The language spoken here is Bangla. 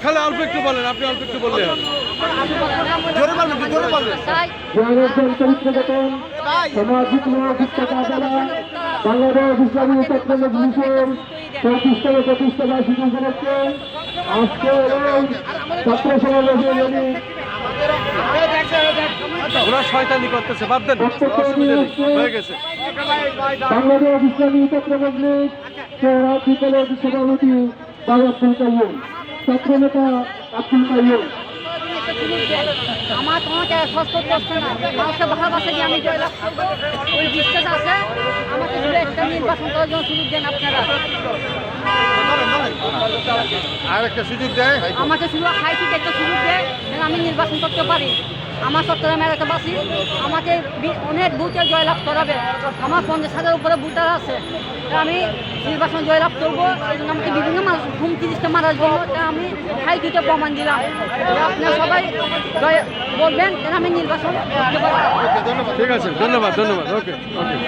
খালি অল্প একটু বলেন, আপনি অল্প একটু বললে সামাজিক শিক্ষা বাংলাদেশ ইসলামী ছাত্র মজলিসের 35তম প্রতিষ্ঠাবার্ষিকী উপলক্ষে আজকে ছাত্র সমাবেশের ওরা শয়তানি করতেছে, বাদ দেন, হয়ে গেছে। বাংলাদেশ ইসলামী ছাত্র মজলিস রাজনীতি দলের সভাপতি বাবা আব্দুল কাইয়ুম, ছাত্র নেতা আব্দুল কাইয়ুম। আমার তোমাকে সস্ত করছে না, মানুষকে ভালোবাসে যে আমি জয়লাভ করবো, ওই বিশ্বাস আছে। আমাকে শুধু একটা নির্বাচন করার জন্য সুযোগ দেন আপনারা। আর একটা সুযোগ দেয়, আমাকে শুধু হাইটি একটা সুযোগ দেয় যেন আমি নির্বাচন করতে পারি। আমার চট্টগ্রাম এলাকাবাসী আমাকে অনেক বুথে জয়লাভ করাবে। আমার 50,000 উপরে ভোটার আছে। তা আমি নির্বাচন জয়লাভ করবো, সেই জন্য আমাকে বিভিন্ন মানুষ হুমকি দিচ্ছে মারার জন্য। তা আমি হাইটিতে প্রমাণ দিলাম। আপনারা সবাই বলবেন যেন আমি নির্বাচন করতে পারি। ঠিক আছে, ধন্যবাদ, ধন্যবাদ, ওকে ওকে।